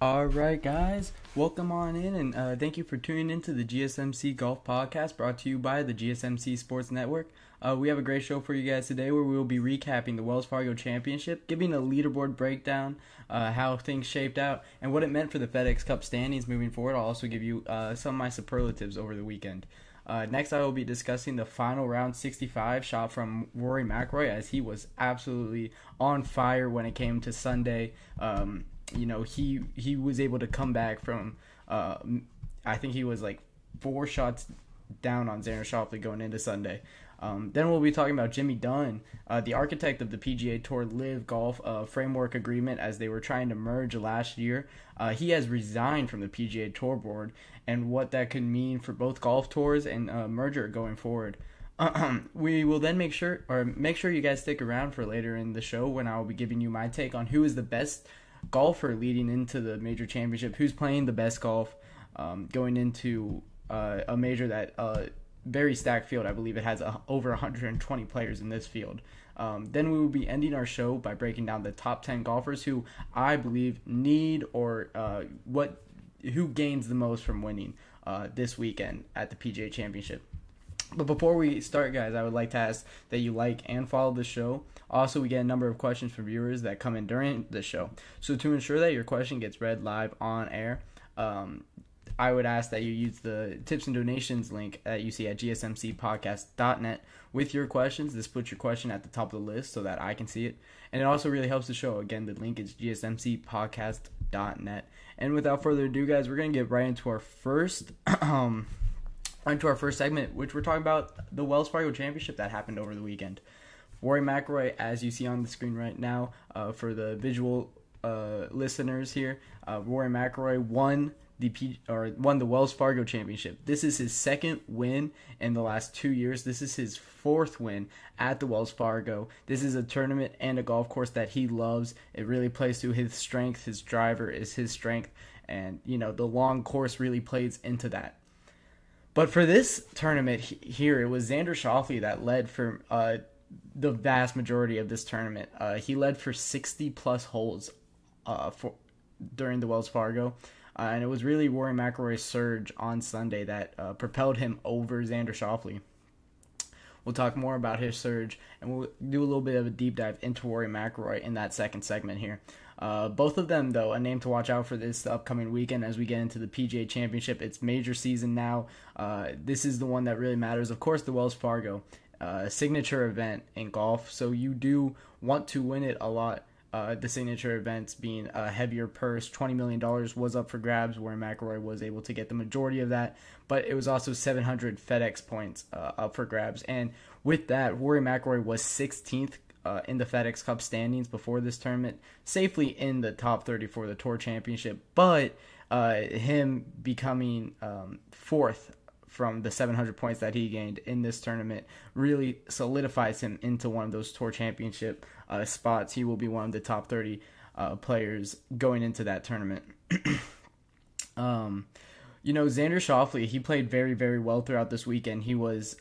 All right, guys, welcome on in, and thank you for tuning into the GSMC Golf Podcast, brought to you by the GSMC Sports Network. We have a great show for you guys today, where we will be recapping the Wells Fargo Championship, giving a leaderboard breakdown, how things shaped out, and what it meant for the FedEx Cup standings moving forward. I'll also give you some of my superlatives over the weekend. Next, I will be discussing the final round 65 shot from Rory McIlroy, as he was absolutely on fire when it came to Sunday. He was able to come back from, I think he was like 4 shots down on Xander Schauffele going into Sunday. Then we'll be talking about Jimmy Dunn, the architect of the PGA Tour Live Golf framework agreement, as they were trying to merge last year. He has resigned from the PGA Tour board, and what that could mean for both golf tours and merger going forward. We will then make sure you guys stick around for later in the show, when I will be giving you my take on who is the best golfer leading into the major championship, who's playing the best golf going into a major that very stacked field. I believe it has over 120 players in this field. Then we will be ending our show by breaking down the top 10 golfers who I believe need or who gains the most from winning this weekend at the PGA Championship. But before we start, guys, I would like to ask that you like and follow the show. Also, we get a number of questions from viewers that come in during the show. So to ensure that your question gets read live on air, I would ask that you use the tips and donations link that you see at gsmcpodcast.net with your questions. This puts your question at the top of the list so that I can see it. And it also really helps the show. Again, the link is gsmcpodcast.net. And without further ado, guys, we're going to get right into our first segment, which we're talking about the Wells Fargo Championship that happened over the weekend. Rory McIlroy, as you see on the screen right now, for the visual listeners here, Rory McIlroy won the Wells Fargo Championship. This is his second win in the last 2 years. This is his 4th win at the Wells Fargo. This is a tournament and a golf course that he loves. It really plays to his strength. His driver is his strength, and the long course really plays into that. But for this tournament here, it was Xander Schauffele that led for the vast majority of this tournament. He led for 60-plus holes during the Wells Fargo. And it was really Rory McIlroy's surge on Sunday that propelled him over Xander Schauffele. We'll talk more about his surge, and we'll do a little bit of a deep dive into Rory McIlroy in that second segment here. Both of them, though, a name to watch out for this upcoming weekend as we get into the PGA Championship. It's major season now. This is the one that really matters. Of course, the Wells Fargo, signature event in golf, so you do want to win it a lot. The signature events being a heavier purse, $20 million was up for grabs, where McIlroy was able to get the majority of that, but it was also 700 FedEx points up for grabs. And with that, Rory McIlroy was 16th in the FedEx Cup standings before this tournament, safely in the top 30 for the Tour Championship, but him becoming 4th from the 700 points that he gained in this tournament really solidifies him into one of those Tour Championship spots. He will be one of the top 30 players going into that tournament. Xander Schauffele, he played very, very well throughout this weekend. He was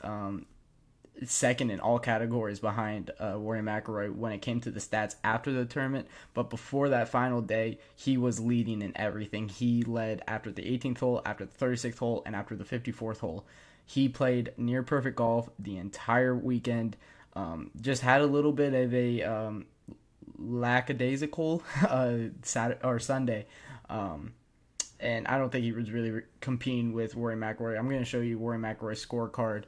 second in all categories behind Rory McIlroy when it came to the stats after the tournament, but before that final day, he was leading in everything. He led after the 18th hole, after the 36th hole, and after the 54th hole. He played near perfect golf the entire weekend. Just had a little bit of a lackadaisical Sunday, and I don't think he was really competing with Rory McIlroy. I'm going to show you Rory McIlroy's scorecard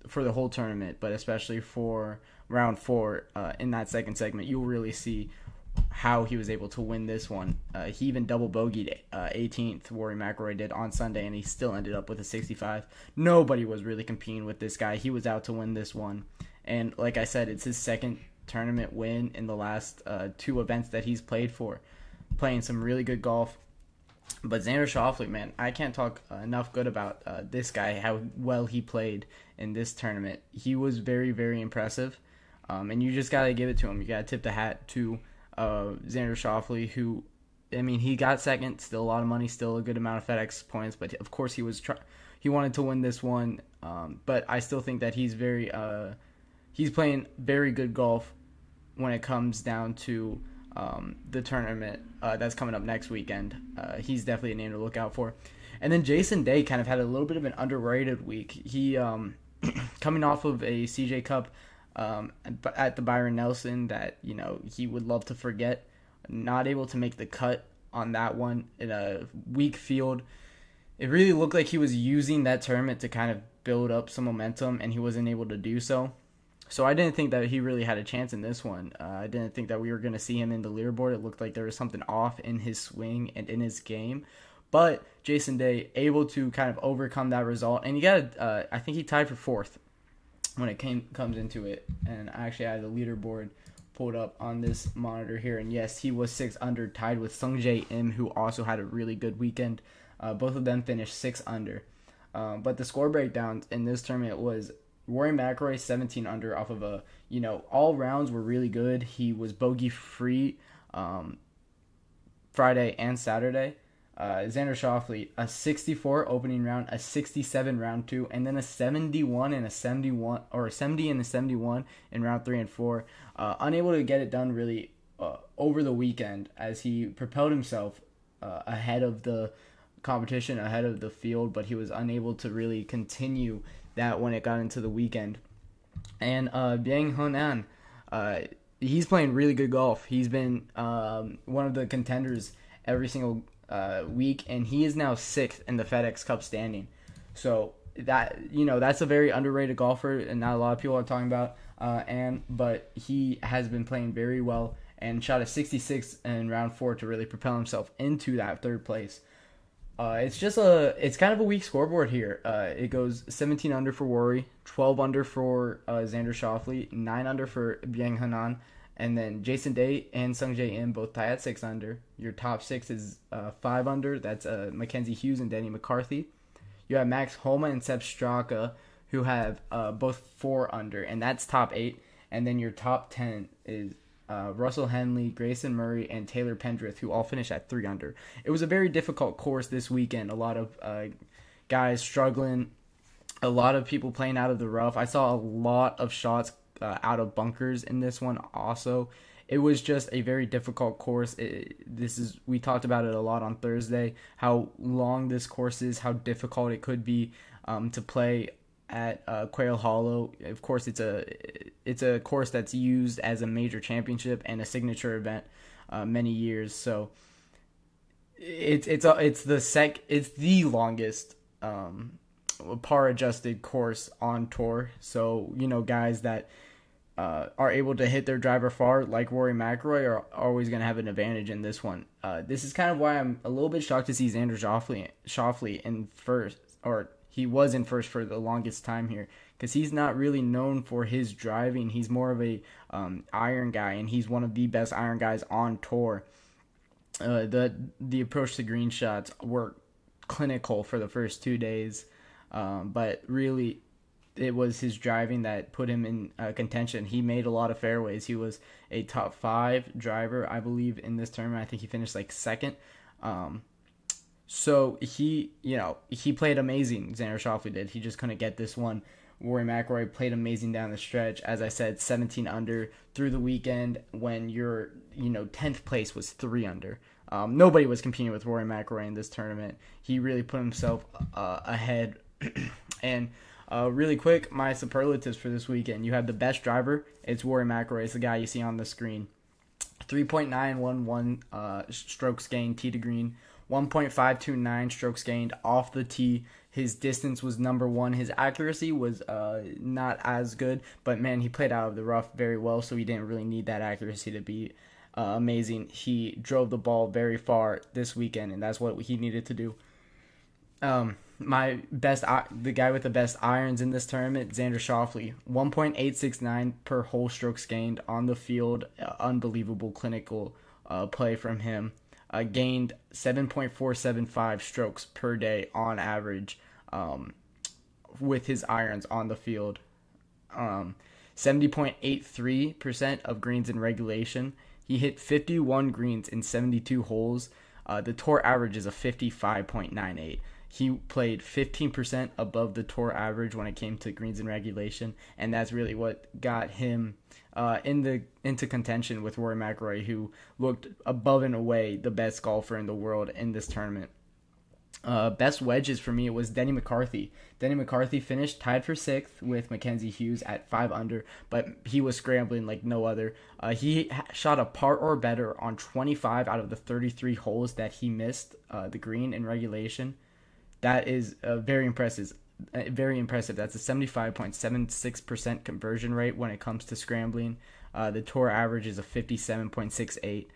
for the whole tournament, but especially for round 4 in that second segment, you'll really see how he was able to win this one. He even double bogeyed 18th, Rory McIlroy did on Sunday, and he still ended up with a 65. Nobody was really competing with this guy. He was out to win this one. And like I said, it's his second tournament win in the last 2 events that he's played for. Playing some really good golf. But Xander Schauffele, man, I can't talk enough good about this guy, how well he played in this tournament. He was very, very impressive, and you just got to give it to him. You got to tip the hat to Xander Schauffele, who, I mean, he got second, still a lot of money, still a good amount of FedEx points, but of course he wanted to win this one, but I still think that he's playing very good golf when it comes down to the tournament that's coming up next weekend. He's definitely a name to look out for. And then Jason Day kind of had a little bit of an underrated week. He coming off of a CJ Cup at the Byron Nelson that he would love to forget. Not able to make the cut on that one in a weak field. It really looked like he was using that tournament to kind of build up some momentum, and he wasn't able to do so. So I didn't think that he really had a chance in this one. I didn't think that we were going to see him in the leaderboard. It looked like there was something off in his swing and in his game. But Jason Day able to kind of overcome that result. And I think he tied for fourth when it comes into it. And I actually had the leaderboard pulled up on this monitor here. And yes, he was 6 under, tied with Sungjae Im, who also had a really good weekend. Both of them finished 6 under. But the score breakdowns in this tournament was Rory McIlroy 17 under off of all rounds were really good. He was bogey free Friday and Saturday. Xander Schauffele, a 64 opening round, a 67 round 2, and then a 71 and a 71, or a 70 and a 71 in round 3 and 4. Unable to get it done really over the weekend as he propelled himself ahead of the competition, ahead of the field, but he was unable to really continue that when it got into the weekend. And Byung Hun An, he's playing really good golf. He's been one of the contenders every single week, and he is now 6th in the FedEx Cup standing. So that's a very underrated golfer, and not a lot of people are talking about. But he has been playing very well and shot a 66 in round 4 to really propel himself into that 3rd place. It's kind of a weak scoreboard here. It goes 17 under for Rory, 12 under for Xander Schauffele, 9 under for Byung Hun An, and then Jason Day and Sungjae Im both tie at 6 under. Your top 6 is 5 under. That's Mackenzie Hughes and Denny McCarthy. You have Max Homa and Sepp Straka, who have both 4 under, and that's top 8. And then your top 10 is Russell Henley, Grayson Murray, and Taylor Pendrith, who all finished at 3 under. It was a very difficult course this weekend. A lot of guys struggling, a lot of people playing out of the rough. I saw a lot of shots out of bunkers in this one also. It was just a very difficult course. We talked about it a lot on Thursday, how long this course is, how difficult it could be to play at Quail Hollow. Of course, it's a course that's used as a major championship and a signature event many years. So it's the longest par adjusted course on tour. So guys that are able to hit their driver far, like Rory McIlroy, are always going to have an advantage in this one. This is kind of why I'm a little bit shocked to see Xander Schauffele in first, or he was in first for the longest time here, because he's not really known for his driving. He's more of a iron guy, and he's one of the best iron guys on tour. The approach to green shots were clinical for the first 2 days, but really it was his driving that put him in contention. He made a lot of fairways. He was a top 5 driver, I believe, in this tournament. I think he finished like 2nd. So he played amazing. Xander Schauffele did. He just couldn't get this one. Rory McIlroy played amazing down the stretch. As I said, 17 under through the weekend when your 10th place was 3 under. Nobody was competing with Rory McIlroy in this tournament. He really put himself ahead. And really quick, my superlatives for this weekend. You have the best driver. It's Rory McIlroy. It's the guy you see on the screen. 3.911 strokes gained tee to green. 1.529 strokes gained off the tee. His distance was number 1. His accuracy was not as good, but man, he played out of the rough very well, so he didn't really need that accuracy to be amazing. He drove the ball very far this weekend, and that's what he needed to do. The guy with the best irons in this tournament, Xander Schauffele, 1.869 per hole strokes gained on the field. Unbelievable clinical play from him. Gained 7.475 strokes per day on average with his irons on the field. 70.83% of greens in regulation. He hit 51 greens in 72 holes. The tour average is a 55.98. he played 15% above the tour average when it came to greens in regulation, and that's really what got him into contention with Rory McIlroy, who looked above and away the best golfer in the world in this tournament. Best wedges for me, it was Denny McCarthy. Denny McCarthy finished tied for 6th with Mackenzie Hughes at 5 under, but he was scrambling like no other. He shot a par or better on 25 out of the 33 holes that he missed the green in regulation. That is very impressive. Very impressive. That's a 75.76% conversion rate when it comes to scrambling. The tour average is a 57.68.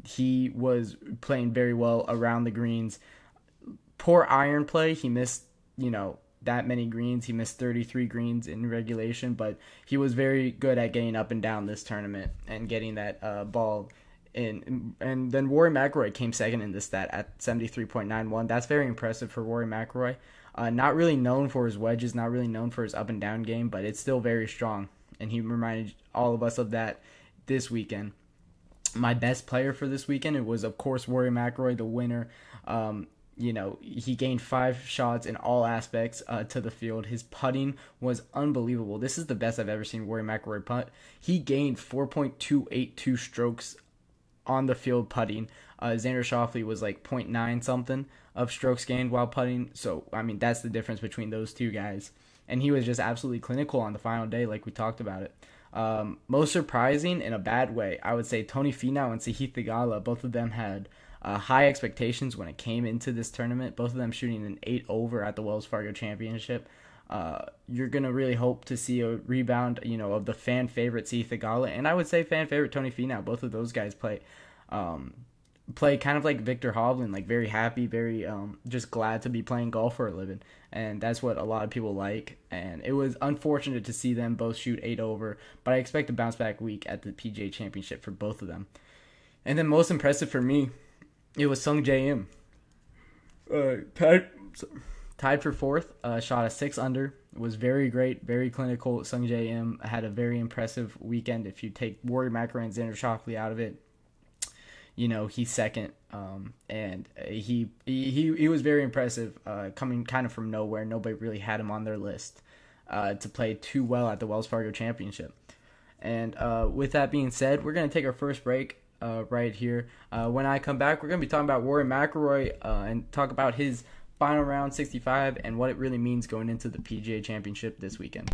He was playing very well around the greens. Poor iron play. He missed, that many greens. He missed 33 greens in regulation, but he was very good at getting up and down this tournament and getting that ball in. And then Rory McIlroy came second in this stat at 73.91. That's very impressive for Rory McIlroy. Not really known for his wedges, not really known for his up and down game, but it's still very strong. And he reminded all of us of that this weekend. My best player for this weekend, it was, of course, Rory McIlroy, the winner. He gained 5 shots in all aspects to the field. His putting was unbelievable. This is the best I've ever seen Rory McIlroy putt. He gained 4.282 strokes on the field putting. Xander Schauffele was like 0.9 something of strokes gained while putting. So, that's the difference between those two guys. And he was just absolutely clinical on the final day, like we talked about it. Most surprising in a bad way, I would say Tony Finau and Sahith Theegala. Both of them had high expectations when it came into this tournament. Both of them shooting an 8 over at the Wells Fargo Championship. You're going to really hope to see a rebound, of the fan favorite Sahith Theegala, and I would say fan favorite Tony Finau. Both of those guys play kind of like Victor Hovland, like very happy, very just glad to be playing golf for a living. And that's what a lot of people like. And it was unfortunate to see them both shoot 8 over, but I expect a bounce back week at the PGA Championship for both of them. And then most impressive for me, it was Sung Jae Im. Tied for 4th, shot a 6 under. It was very great, very clinical. Sung Jae Im had a very impressive weekend. If you take Rory McIlroy and Xander Schauffele out of it, he's second, and he was very impressive, coming kind of from nowhere. Nobody really had him on their list to play too well at the Wells Fargo Championship. And with that being said, we're going to take our first break right here. When I come back, we're going to be talking about Rory McIlroy and talk about his final round 65 and what it really means going into the PGA Championship this weekend.